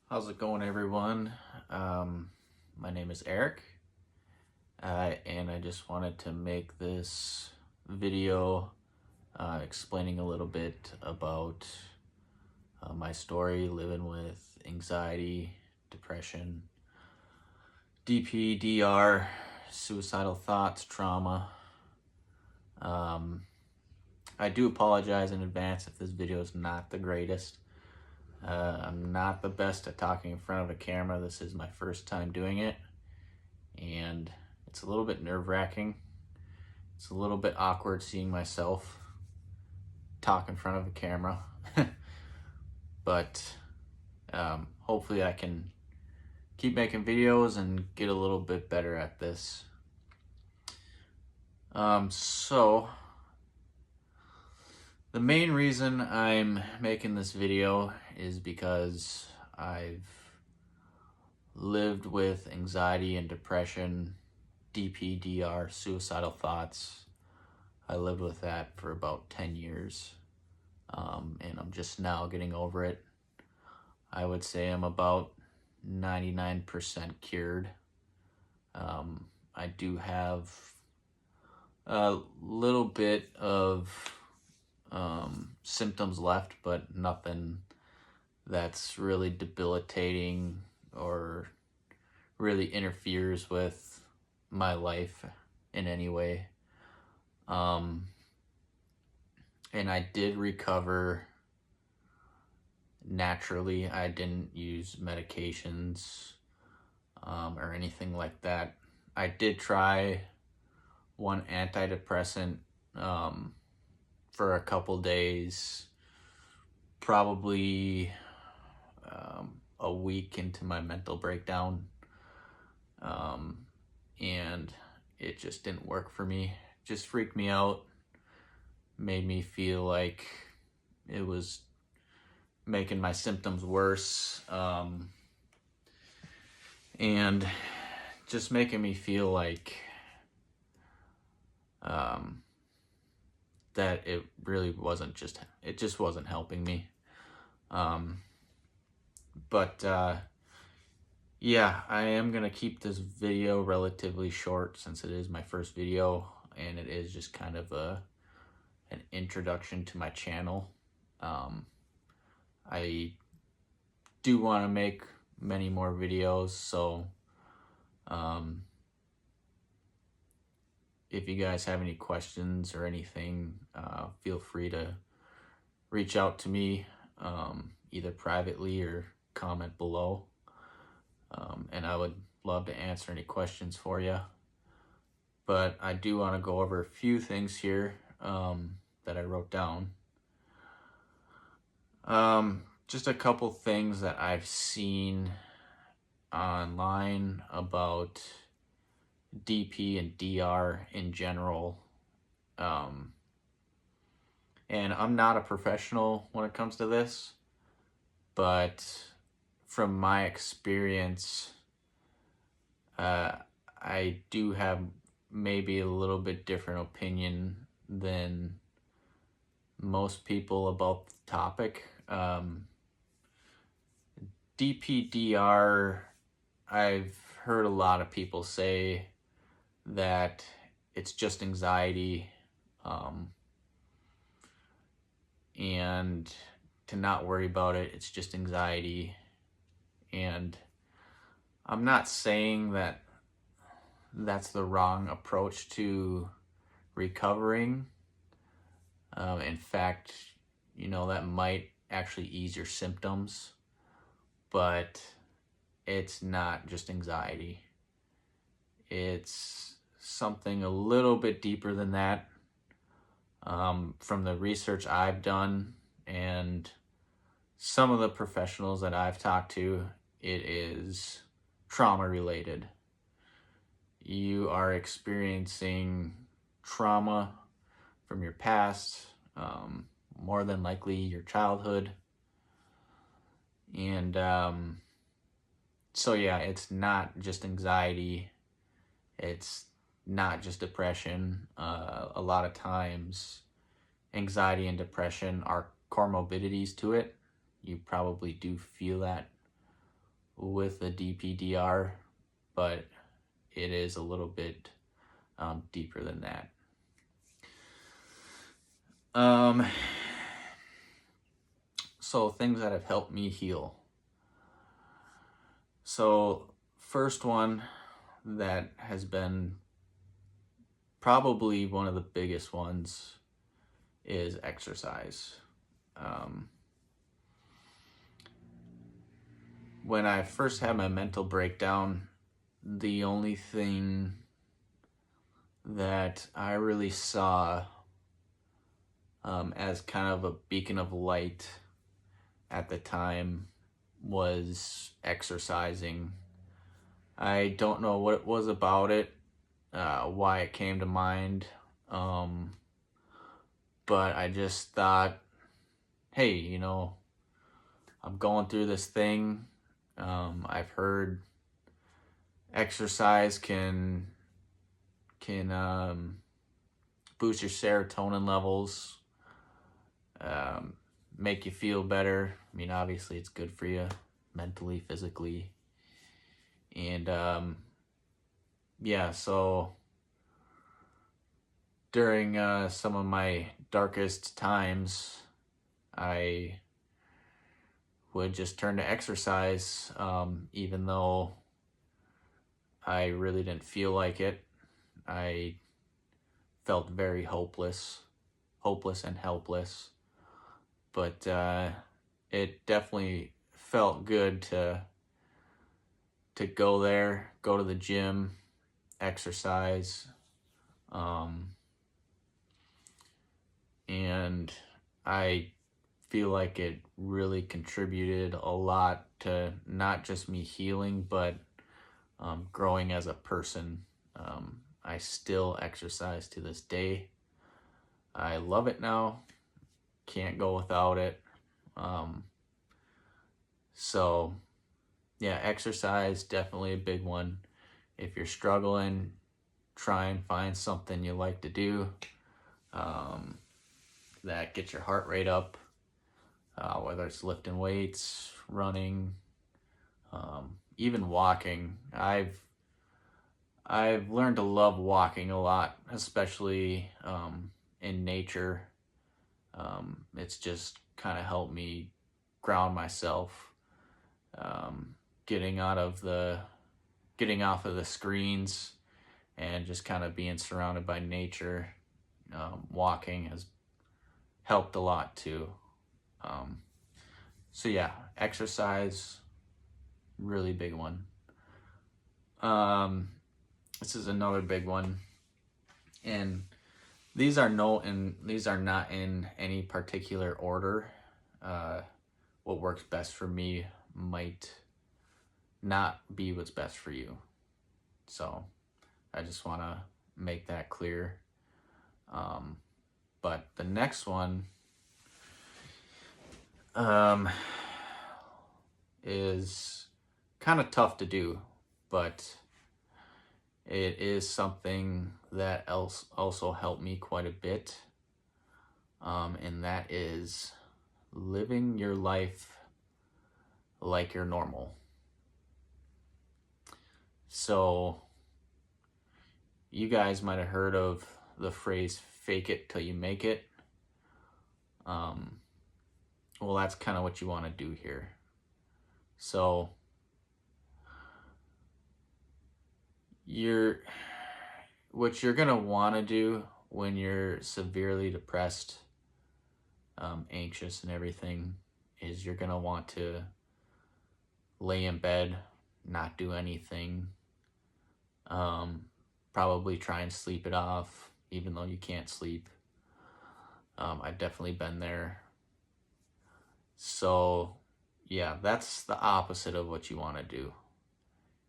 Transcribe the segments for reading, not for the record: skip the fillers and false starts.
How's it going, everyone? My name is Eric, and I just wanted to make this video explaining a little bit about my story living with anxiety, depression, DPDR, suicidal thoughts, trauma. I do apologize in advance if this video is not the greatest. I'm not the best at talking in front of a camera. This is my first time doing it, and it's a little bit nerve-wracking. It's a little bit awkward seeing myself talk in front of a camera, but hopefully I can keep making videos and get a little bit better at this. So the main reason I'm making this video is because I've lived with anxiety and depression, DPDR, suicidal thoughts. I lived with that for about 10 years, and I'm just now getting over it. I would say I'm about 99% cured. I do have a little bit of symptoms left, but nothing that's really debilitating or really interferes with my life in any way. And I did recover naturally. I didn't use medications or anything like that. I did try one antidepressant for a couple days, probably a week into my mental breakdown, and it just didn't work for me. It just freaked me out, made me feel like it was making my symptoms worse, and just making me feel like that it really wasn't just, it just wasn't helping me. But yeah, I am gonna keep this video relatively short since it is my first video and it is just kind of an introduction to my channel. I do want to make many more videos, so if you guys have any questions or anything, feel free to reach out to me, either privately or comment below, and I would love to answer any questions for you. But I do want to go over a few things here that I wrote down. Just a couple things that I've seen online about DP and DR in general. And I'm not a professional when it comes to this, but from my experience, I do have maybe a little bit different opinion than most people about the topic. DPDR, I've heard a lot of people say that it's just anxiety, and to not worry about it, it's just anxiety. And I'm not saying that that's the wrong approach to recovering. In fact, that might actually ease your symptoms, but it's not just anxiety. It's something a little bit deeper than that. From the research I've done and some of the professionals that I've talked to, it is trauma related. You are experiencing trauma from your past, more than likely your childhood. And so yeah, it's not just anxiety. It's not just depression. A lot of times anxiety and depression are comorbidities to it. You probably do feel that with the DPDR, but it is a little bit deeper than that. So things that have helped me heal. So first one that has been probably one of the biggest ones is exercise. When I first had my mental breakdown, the only thing that I really saw as kind of a beacon of light at the time was exercising. I don't know what it was about it, why it came to mind, but I just thought, hey, you know, I'm going through this thing. I've heard exercise can boost your serotonin levels, make you feel better. I mean, obviously it's good for you mentally, physically. And yeah, so during some of my darkest times, I would just turn to exercise, even though I really didn't feel like it. I felt very hopeless and helpless. But it definitely felt good to go there, go to the gym, exercise, and I feel like it really contributed a lot to not just me healing, but growing as a person. I still exercise to this day. I love it now. Can't go without it. So yeah, exercise, definitely a big one. If you're struggling, try and find something you like to do that gets your heart rate up, whether it's lifting weights, running, even walking. I've learned to love walking a lot, especially in nature. It's just kind of helped me ground myself, getting off of the screens and just kind of being surrounded by nature. Walking has helped a lot too. So yeah, exercise, really big one. This is another big one, and these are not in any particular order. What works best for me might not be what's best for you. So I just want to make that clear. But the next one is kind of tough to do, but it is something that also helped me quite a bit. And that is living your life like you're normal. So you guys might have heard of the phrase fake it till you make it. Well, that's kind of what you want to do here. So what you're going to want to do when you're severely depressed, anxious and everything, is you're going to want to lay in bed, not do anything, probably try and sleep it off, even though you can't sleep. I've definitely been there. So yeah, that's the opposite of what you want to do.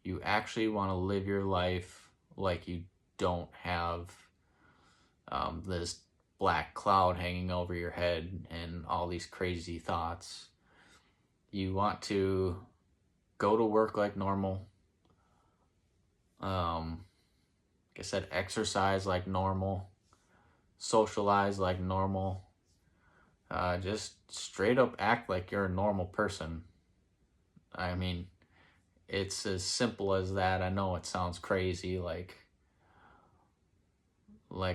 You actually want to live your life like you don't have this black cloud hanging over your head and all these crazy thoughts. You want to go to work like normal. Like I said, exercise like normal, socialize like normal. Just straight up act like you're a normal person. I mean, it's as simple as that. I know it sounds crazy, like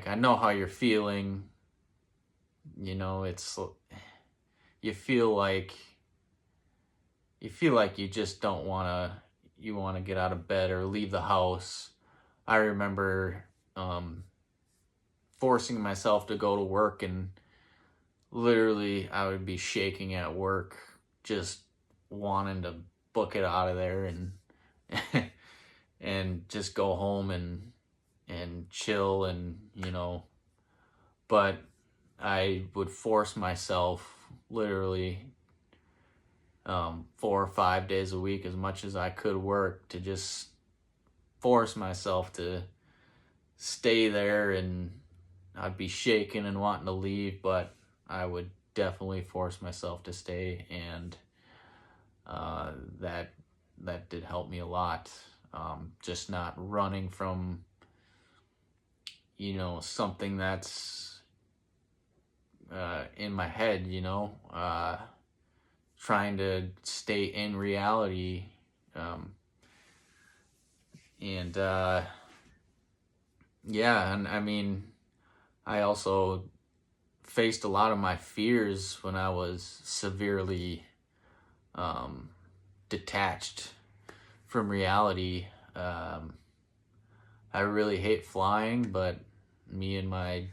I know how you're feeling. You know, it's you feel like you just don't want to, you want to get out of bed or leave the house. I remember forcing myself to go to work, and literally I would be shaking at work, just wanting to book it out of there and and just go home and chill, and but I would force myself literally 4 or 5 days a week, as much as I could work, to just force myself to stay there. And I'd be shaking and wanting to leave, but I would definitely force myself to stay, and that did help me a lot. Just not running from something that's in my head, trying to stay in reality. And yeah, and I mean, I also faced a lot of my fears when I was severely detached from reality. I really hate flying, but me and my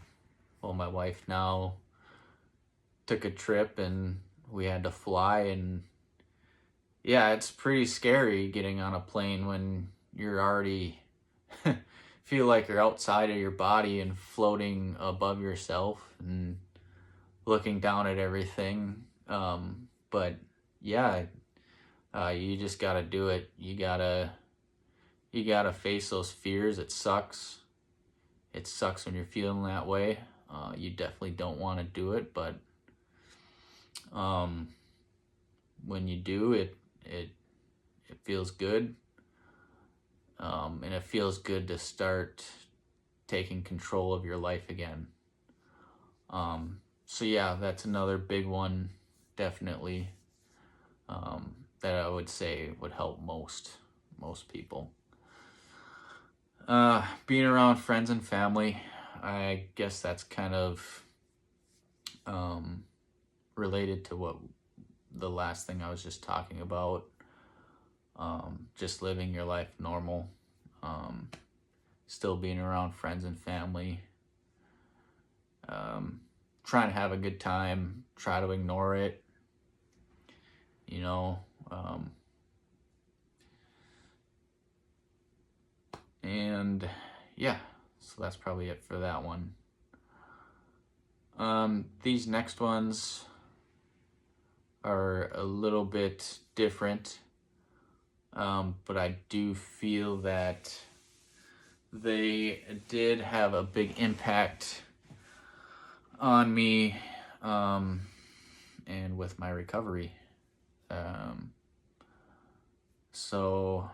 wife now took a trip and we had to fly, and yeah, it's pretty scary getting on a plane when you're already feel like you're outside of your body and floating above yourself and looking down at everything. But yeah, you just gotta do it. You gotta face those fears. It sucks. It sucks when you're feeling that way. You definitely don't want to do it, but when you do it, it feels good. And it feels good to start taking control of your life again. So yeah, that's another big one, definitely, that I would say would help most people. Being around friends and family, I guess that's kind of related to what the last thing I was just talking about. Just living your life normal, still being around friends and family, trying to have a good time, try to ignore it, and yeah, so that's probably it for that one. These next ones are a little bit different, but I do feel that they did have a big impact on me, and with my recovery. So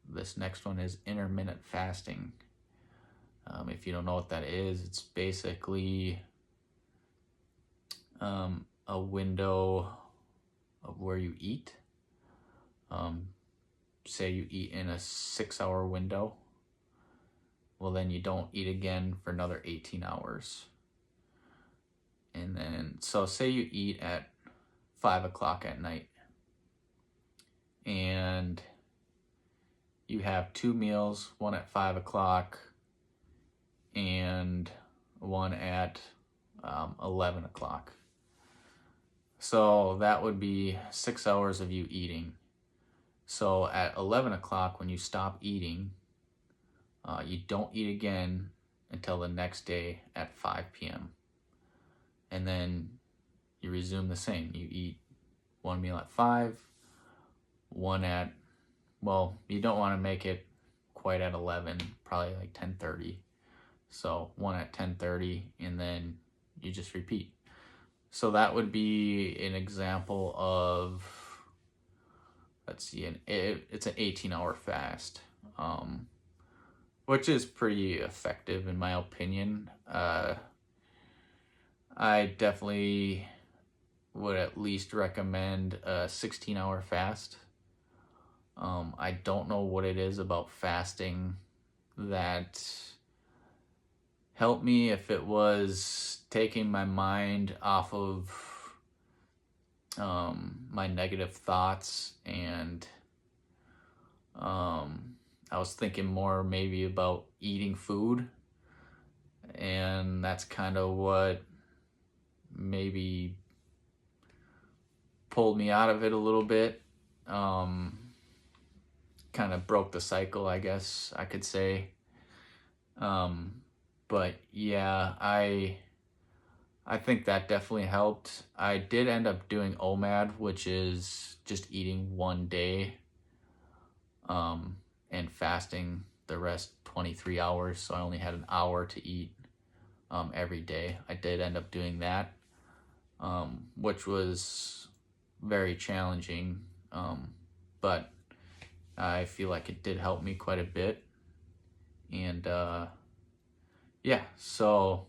this next one is intermittent fasting. If you don't know what that is, it's basically a window of where you eat. Say you eat in a 6-hour window, well then you don't eat again for another 18 hours. And then, so say you eat at 5 o'clock at night, and you have 2 meals, one at 5 o'clock and one at 11 o'clock. So that would be 6 hours of you eating. So at 11 o'clock, when you stop eating, you don't eat again until the next day at 5 p.m. And then you resume the same. You eat one meal at 5, one at, well, you don't want to make it quite at 11, probably like 10:30. So one at 10:30, and then you just repeat. So that would be an example of, let's see, it's an 18-hour fast, which is pretty effective in my opinion. I definitely would at least recommend a 16-hour fast. I don't know what it is about fasting that helped me, if it was taking my mind off of my negative thoughts, and I was thinking more maybe about eating food, and that's kind of what maybe pulled me out of it a little bit. Kind of broke the cycle, I guess I could say. But yeah, I think that definitely helped. I did end up doing OMAD, which is just eating one day, and fasting the rest 23 hours. So I only had an hour to eat every day. I did end up doing that, which was very challenging, but I feel like it did help me quite a bit. And yeah, so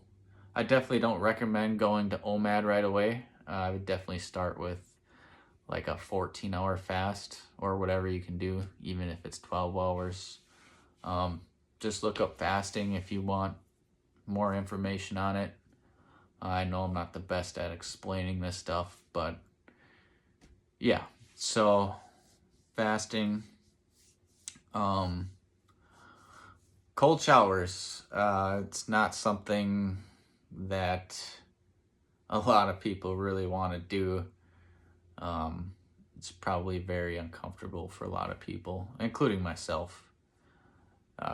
I definitely don't recommend going to OMAD right away. I would definitely start with like a 14-hour fast or whatever you can do, even if it's 12 hours. Just look up fasting if you want more information on it. I know I'm not the best at explaining this stuff, but yeah, so fasting. Cold showers. It's not something that a lot of people really want to do. It's probably very uncomfortable for a lot of people, including myself.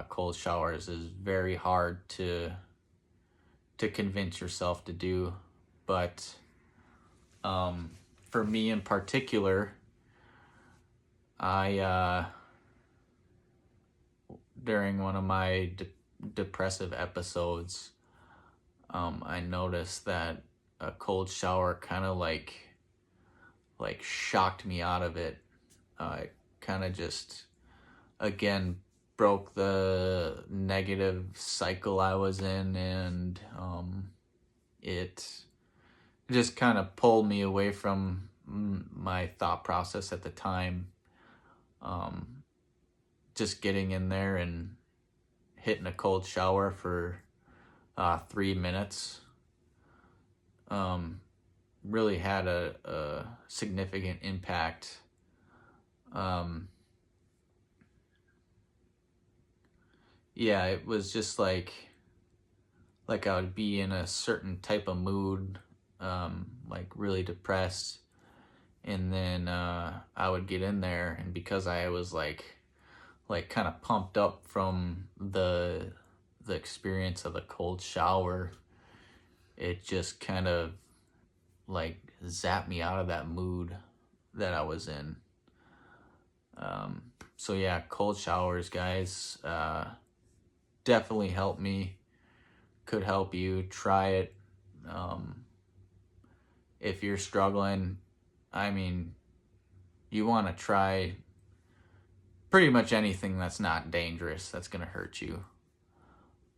Cold showers is very hard to convince yourself to do, but for me in particular, I during one of my depressive episodes, I noticed that a cold shower kind of like shocked me out of it. It kind of just again broke the negative cycle I was in, and it just kind of pulled me away from my thought process at the time. Just getting in there and hitting a cold shower for 3 minutes really had a significant impact. Yeah, it was just like I would be in a certain type of mood, like really depressed, and then I would get in there, and because I was like kind of pumped up from the experience of the cold shower, it just kind of like zapped me out of that mood that I was in. So yeah, cold showers, guys, definitely help me. Could help you. Try it. If you're struggling, I mean, you want to try pretty much anything that's not dangerous, that's gonna hurt you.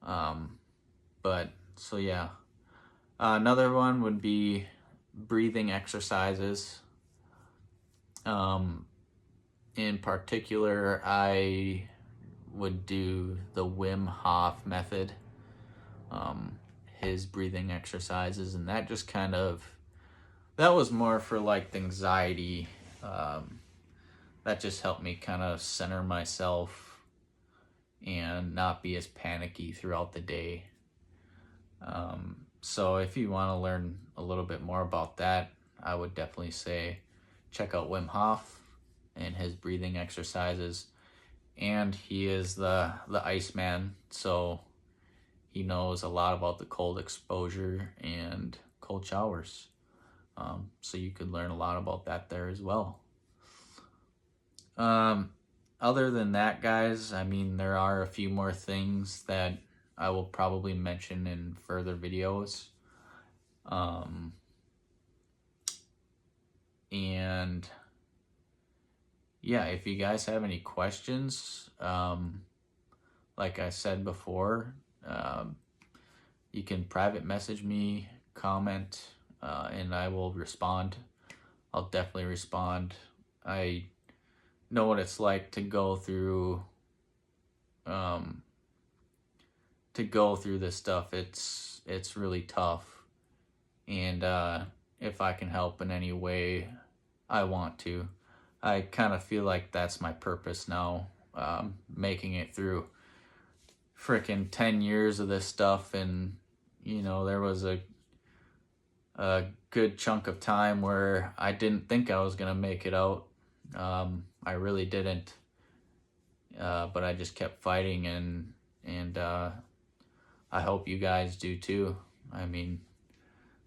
But so yeah, another one would be breathing exercises. In particular, I would do the Wim Hof method, his breathing exercises, and that just kind of, that was more for like the anxiety. That just helped me kind of center myself and not be as panicky throughout the day. So if you want to learn a little bit more about that, I would definitely say check out Wim Hof and his breathing exercises. And he is the Iceman, so he knows a lot about the cold exposure and cold showers. So you could learn a lot about that there as well. Other than that, guys, I mean, there are a few more things that I will probably mention in further videos. And yeah, if you guys have any questions, like I said before, you can private message me, comment, and I will respond. I'll definitely respond. I know what it's like to go through this stuff. It's really tough, and if I can help in any way, I want to. I kind of feel like that's my purpose now, making it through freaking 10 years of this stuff. And there was a good chunk of time where I didn't think I was gonna make it out. I really didn't, but I just kept fighting, and I hope you guys do too. I mean,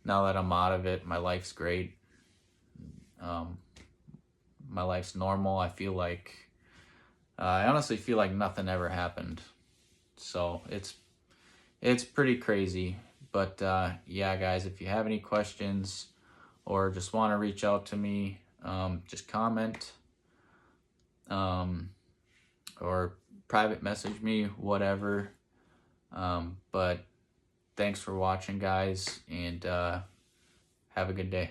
now that I'm out of it, my life's great. My life's normal. I honestly feel like nothing ever happened. So it's pretty crazy. But yeah, guys, if you have any questions or just want to reach out to me, just comment or private message me, whatever. But thanks for watching, guys, and have a good day.